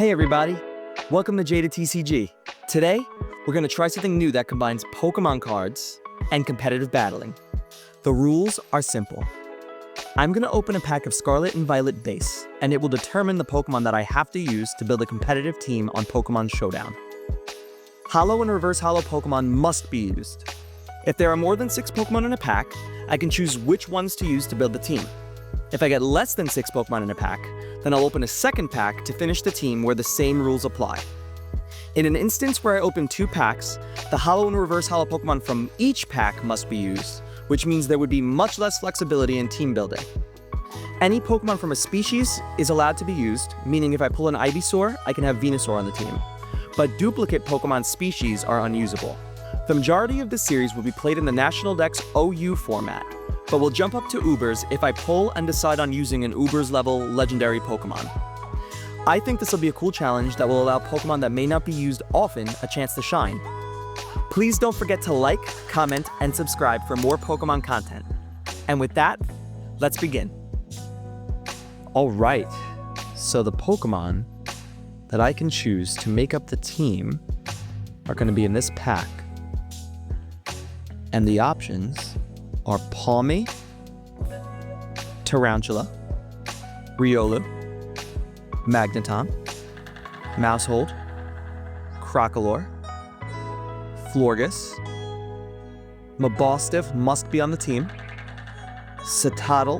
Hey everybody, welcome to Jada TCG. Today, we're going to try something new that combines Pokemon cards and competitive battling. The rules are simple. I'm going to open a pack of Scarlet and Violet Base, and it will determine the Pokemon that I have to use to build a competitive team on Pokemon Showdown. Holo and Reverse Holo Pokemon must be used. If there are more than 6 Pokemon in a pack, I can choose which ones to use to build the team. If I get less than 6 Pokemon in a pack, then I'll open a second pack to finish the team where the same rules apply. In an instance where I open 2 packs, the Holo and Reverse Holo Pokemon from each pack must be used, which means there would be much less flexibility in team building. Any Pokemon from a species is allowed to be used, meaning if I pull an Ivysaur, I can have Venusaur on the team. But duplicate Pokemon species are unusable. The majority of the series will be played in the National Dex OU format, but we'll jump up to Ubers if I pull and decide on using an Ubers level legendary Pokemon. I think this will be a cool challenge that will allow Pokemon that may not be used often a chance to shine. Please don't forget to like, comment, and subscribe for more Pokemon content. And with that, let's begin. Alright, so the Pokemon that I can choose to make up the team are going to be in this pack. And the options are Palmy, Tarantula, Riolu, Magneton, Mousehold, Crocalor, Florges, Mabostiff must be on the team, Citadel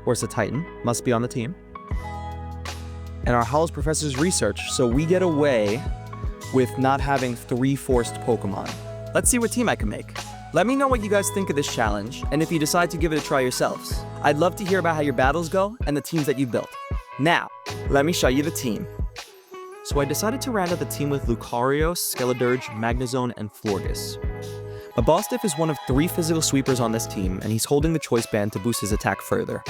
or Cetitan must be on the team, and our Holos Professor's Research, so we get away with not having 3 forced Pokemon. Let's see what team I can make. Let me know what you guys think of this challenge, and if you decide to give it a try yourselves. I'd love to hear about how your battles go and the teams that you built. Now, let me show you the team. So I decided to round out the team with Lucario, Skeledirge, Magnezone, and Florges. Mabostiff is one of 3 physical sweepers on this team, and he's holding the Choice Band to boost his attack further.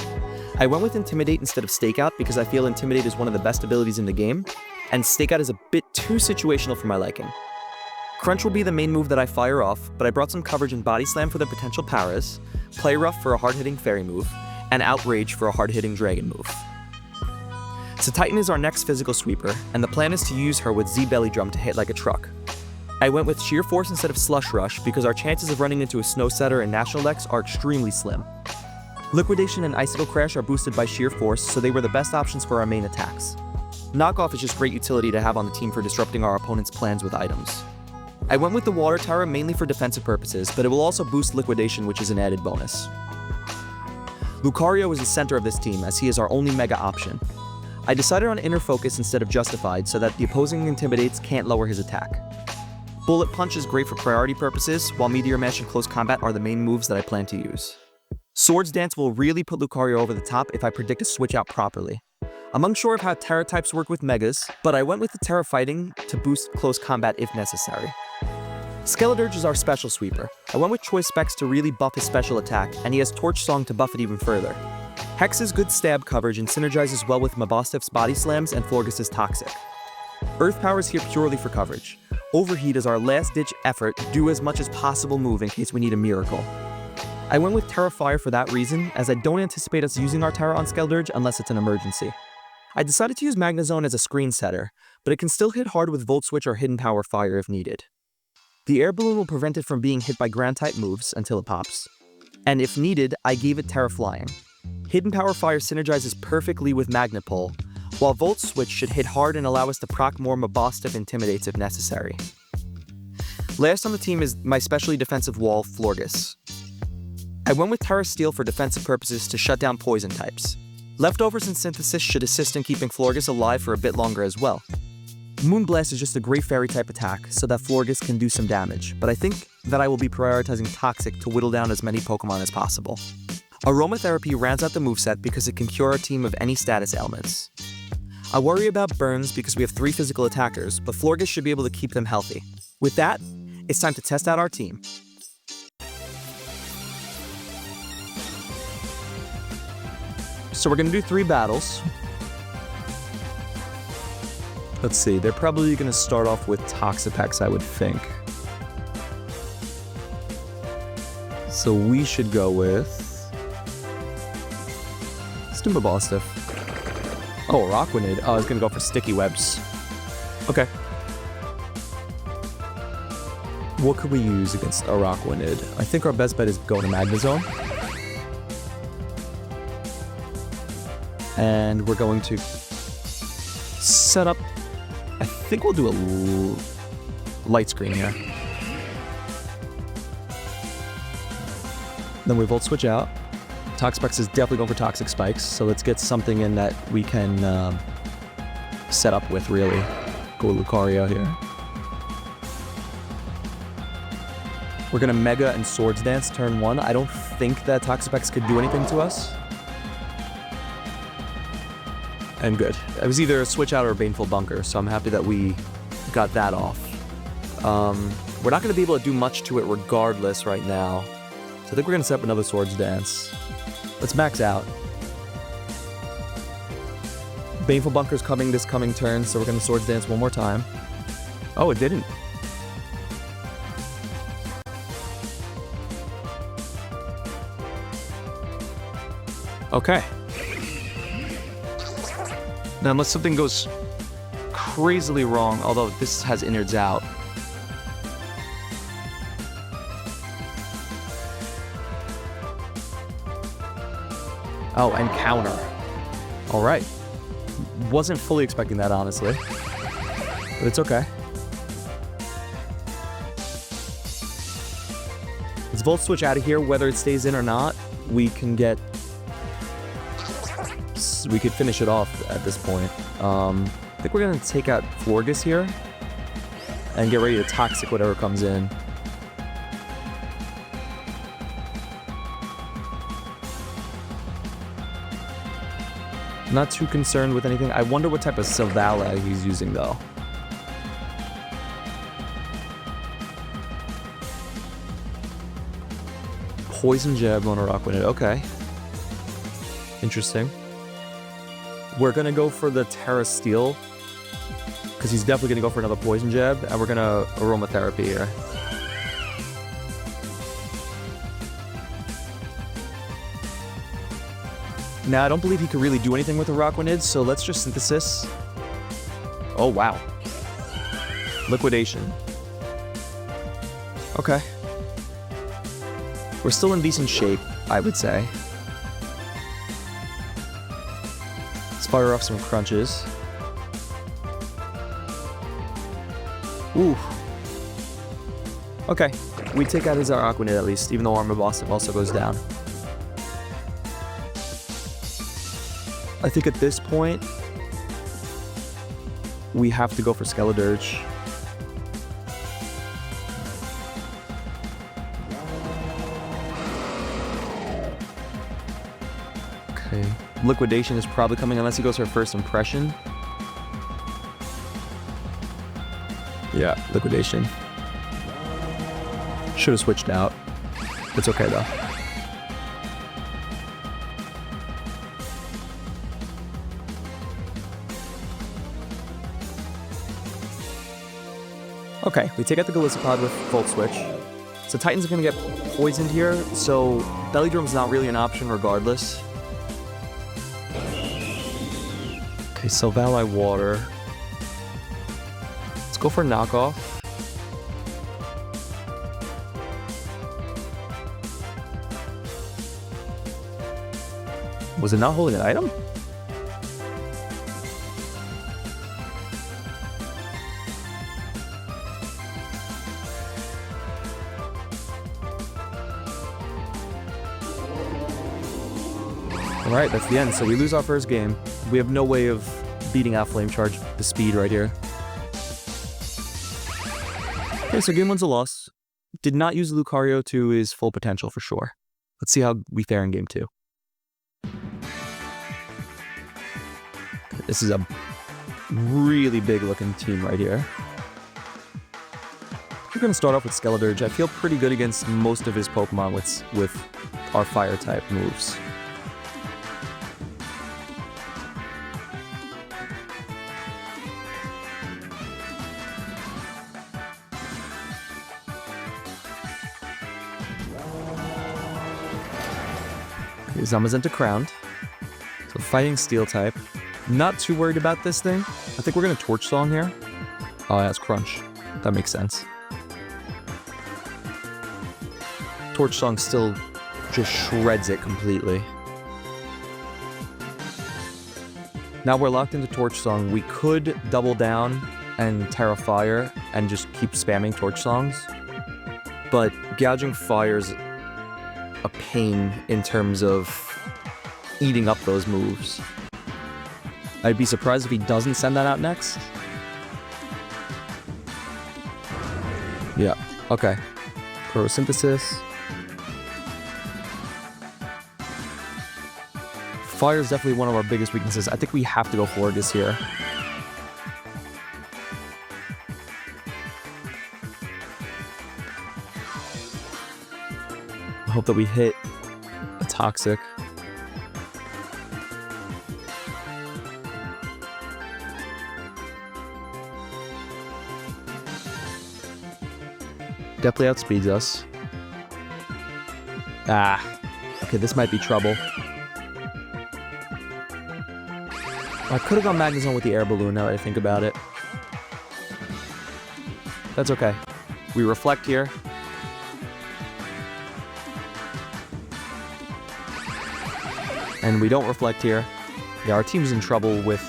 I went with Intimidate instead of Stakeout because I feel Intimidate is one of the best abilities in the game, and Stakeout is a bit too situational for my liking. Crunch will be the main move that I fire off, but I brought some coverage in Body Slam for the potential Paras, Play Rough for a hard-hitting Fairy move, and Outrage for a hard-hitting Dragon move. Cetitan is our next physical sweeper, and the plan is to use her with Z-Belly Drum to hit like a truck. I went with Sheer Force instead of Slush Rush because our chances of running into a Snow Setter in National Dex are extremely slim. Liquidation and Icicle Crash are boosted by Sheer Force, so they were the best options for our main attacks. Knockoff is just great utility to have on the team for disrupting our opponent's plans with items. I went with the Water Tower mainly for defensive purposes, but it will also boost Liquidation, which is an added bonus. Lucario is the center of this team, as he is our only Mega option. I decided on Inner Focus instead of Justified so that the opposing Intimidates can't lower his attack. Bullet Punch is great for priority purposes, while Meteor Mash and Close Combat are the main moves that I plan to use. Swords Dance will really put Lucario over the top if I predict a switch out properly. I'm unsure of how Terra types work with Megas, but I went with the Terra Fighting to boost Close Combat if necessary. Skeledirge is our special sweeper. I went with Choice Specs to really buff his special attack, and he has Torch Song to buff it even further. Hex is good stab coverage and synergizes well with Mabostiff's Body Slams and Florges' Toxic. Earth Power is here purely for coverage. Overheat is our last-ditch effort, do as much as possible move in case we need a miracle. I went with Terra Fire for that reason, as I don't anticipate us using our Terra on Skeledirge unless it's an emergency. I decided to use Magnezone as a screen setter, but it can still hit hard with Volt Switch or Hidden Power Fire if needed. The Air Balloon will prevent it from being hit by Ground-type moves until it pops. And if needed, I gave it Terra Flying. Hidden Power Fire synergizes perfectly with Magnapole, while Volt Switch should hit hard and allow us to proc more Mabostiff Intimidates if necessary. Last on the team is my specially defensive wall, Florges. I went with Terra Steel for defensive purposes to shut down poison types. Leftovers and Synthesis should assist in keeping Florges alive for a bit longer as well. Moonblast is just a great Fairy-type attack, so that Florges can do some damage, but I think that I will be prioritizing Toxic to whittle down as many Pokemon as possible. Aromatherapy rounds out the moveset because it can cure our team of any status ailments. I worry about Burns because we have 3 physical attackers, but Florges should be able to keep them healthy. With that, it's time to test out our team. So we're going to do 3 battles. Let's see, they're probably going to start off with Toxapex, I would think. So we should go with... Mabostiff. Oh, Rockwanid. Oh, I was going to go for Sticky Webs. Okay. What could we use against Araquanid? I think our best bet is going to Magnezone. And we're going to set up... I think we'll do a light screen here. Then we Volt Switch out. Toxapex is definitely going for Toxic Spikes, so let's get something in that we can set up with, really. Go with Lucario here. We're going to Mega and Swords Dance turn 1. I don't think that Toxapex could do anything to us. And good. It was either a Switch Out or a Baneful Bunker, so I'm happy that we got that off. We're not going to be able to do much to it regardless right now. So I think we're going to set up another Swords Dance. Let's max out. Baneful Bunker's coming this coming turn, so we're going to Swords Dance one more time. Oh, it didn't. Okay. Now, unless something goes crazily wrong, although this has innards out. Oh, and counter. All right. Wasn't fully expecting that, honestly. But it's okay. Let's Volt Switch out of here. Whether it stays in or not, we can get... We could finish it off at this point. I think we're going to take out Florges here. And get ready to Toxic whatever comes in. Not too concerned with anything. I wonder what type of Silvala he's using, though. Poison Jab on Araquanid. Okay. Interesting. We're going to go for the Terra Steel. Because he's definitely going to go for another Poison Jab. And we're going to Aromatherapy here. Now, I don't believe he could really do anything with Araquanid, so let's just Synthesis. Oh, wow. Liquidation. Okay. We're still in decent shape, I would say. Let's fire off some crunches. Ooh. Okay. We take out his Araquanid at least, even though Armor Boss also goes down. I think at this point, we have to go for Skeledirge. Okay. Liquidation is probably coming unless he goes for First Impression. Yeah, Liquidation. Should have switched out. It's okay though. Okay, we take out the Golisopod with Volt Switch. So Titan's going to get poisoned here, so Belly Drum's not really an option regardless. Okay, Silvally Water. Let's go for Knockoff. Was it not holding an item? Alright, that's the end. So we lose our first game. We have no way of beating out Flame Charge, the speed right here. Okay, so game one's a loss. Did not use Lucario to his full potential for sure. Let's see how we fare in game two. This is a really big looking team right here. We're going to start off with Skeledirge. I feel pretty good against most of his Pokemon with our fire type moves. Zamazenta Crowned. So fighting Steel type. Not too worried about this thing. I think we're going to Torch Song here. Oh, yeah, it's Crunch. That makes sense. Torch Song still just shreds it completely. Now we're locked into Torch Song. We could double down and Terra Fire and just keep spamming Torch Songs. But Gouging Fire's a pain in terms of eating up those moves. I'd be surprised if he doesn't send that out next. Yeah, okay. Photosynthesis. Fire is definitely one of our biggest weaknesses. I think we have to go Florges here. I hope that we hit a Toxic. Definitely outspeeds us. Ah. Okay, this might be trouble. I could have gone Magnezone with the Air Balloon now that I think about it. That's okay. We reflect here. And we don't reflect here. Yeah, our team's in trouble with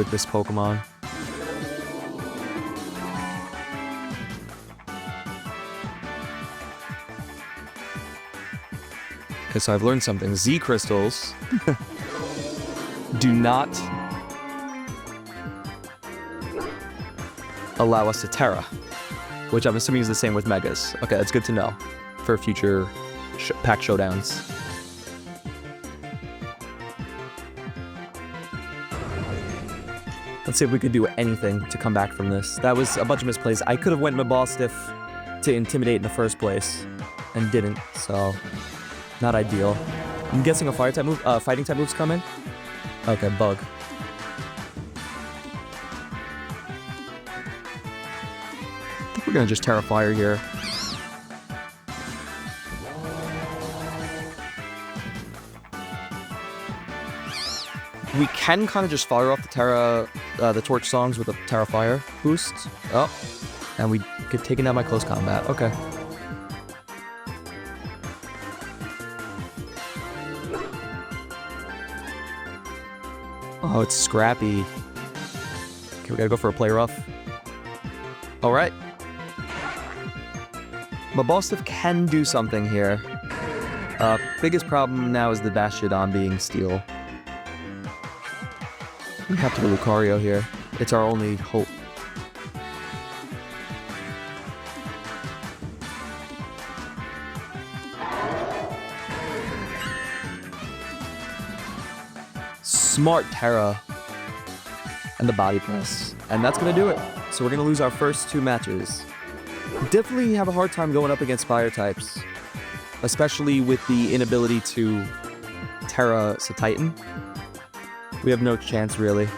this Pokemon. Okay, so I've learned something. Z crystals do not allow us to Terra, which I'm assuming is the same with Megas. Okay, that's good to know for future pack showdowns. Let's see if we could do anything to come back from this. That was a bunch of misplays. I could have went Mabalstiff to Intimidate in the first place and didn't, so not ideal. I'm guessing a fire type move, fighting type move's coming. Okay, Bug. I think we're gonna just Terra Fire here. We can kind of just fire off the Torch Songs with a Terra Fire boost. Oh, and we get taken down by close combat. Okay. Oh, it's Scrappy. Okay, we gotta go for a play rough. Alright. Mabalstiff can do something here. Biggest problem now is the Bastiodon being Steel. We have to go Lucario here. It's our only hope. Smart Terra and the Body Press. And that's going to do it. So we're going to lose our first two matches. Definitely have a hard time going up against Fire types. Especially with the inability to Terra Titan. We have no chance, really.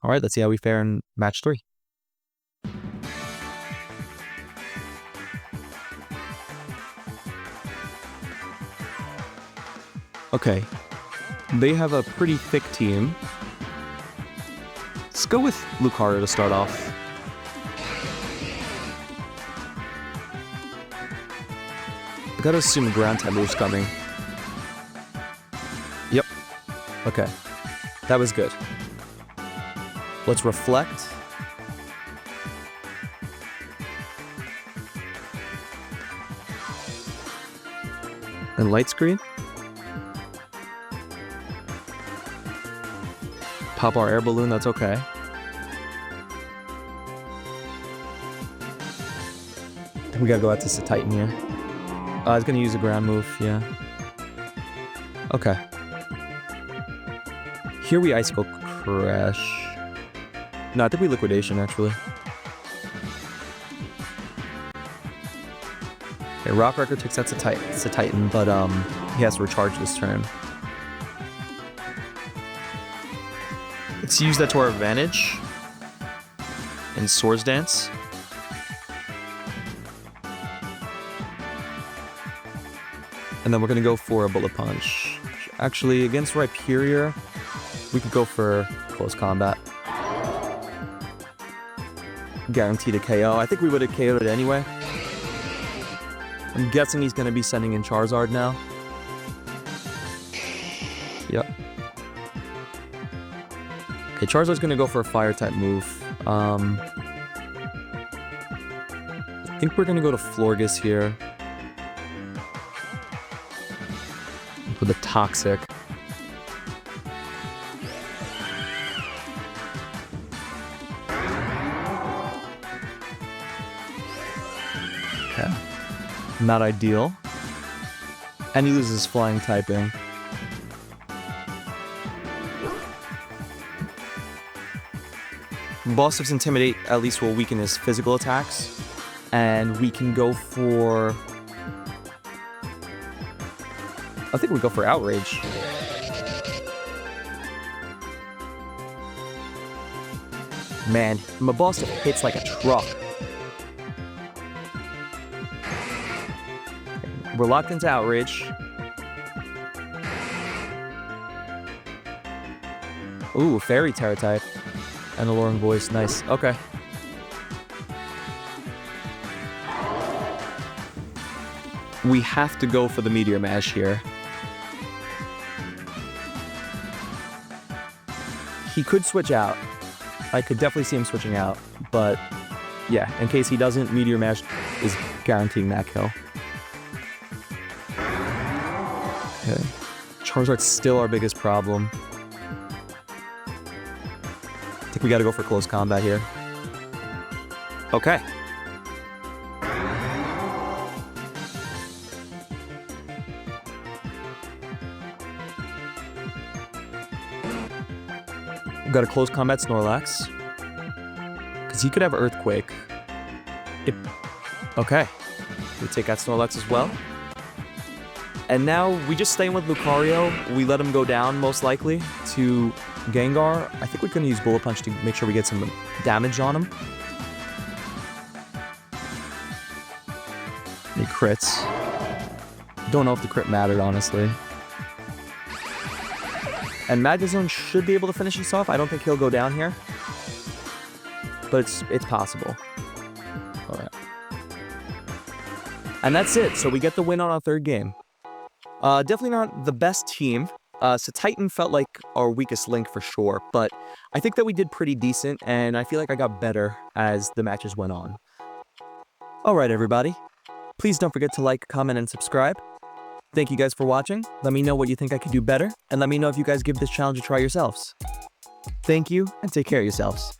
Alright, let's see how we fare in match 3. Okay. They have a pretty thick team. Let's go with Lucario to start off. I gotta assume ground type move's coming. Yep. Okay. That was good. Let's reflect. And light screen. Pop our Air Balloon, that's okay. I think we gotta go out to Titan here. I was gonna use a ground move, yeah. Okay. Here we Icicle Crash. No, I think we Liquidation, actually. Okay, Rock Wrecker takes that to Titan, but he has to recharge this turn. Let's use that to our advantage. In Swords Dance. And then we're going to go for a Bullet Punch. Actually, against Rhyperior, We could go for close combat. Guaranteed a KO. I think we would have KO'd it anyway. I'm guessing he's going to be sending in Charizard now. Yep. Okay, Charizard's going to go for a Fire-type move. I think we're going to go to Florges here. With a Toxic. Okay. Not ideal. And he loses Flying typing. Boss of Intimidate at least will weaken his physical attacks. And we can go for... I think we go for Outrage. Man, my boss hits like a truck. We're locked into Outrage. Ooh, Fairy Terror type. And Alluring Voice, nice. Okay. We have to go for the Meteor Mash here. He could switch out. I could definitely see him switching out, but yeah, in case he doesn't, Meteor Mash is guaranteeing that kill. Okay. Charizard's still our biggest problem. I think we gotta go for close combat here. Okay. We've got a close combat Snorlax. Because he could have Earthquake. Okay. We take out Snorlax as well. And now we just stay in with Lucario. We let him go down, most likely, to Gengar. I think we're going to use Bullet Punch to make sure we get some damage on him. He crits. Don't know if the crit mattered, honestly. And Magnezone should be able to finish this off. I don't think he'll go down here. But it's possible. All right. And that's it. So we get the win on our third game. Definitely not the best team. So Titan felt like our weakest link for sure. But I think that we did pretty decent. And I feel like I got better as the matches went on. All right, everybody. Please don't forget to like, comment, and subscribe. Thank you guys for watching. Let me know what you think I could do better, and let me know if you guys give this challenge a try yourselves. Thank you, and take care of yourselves.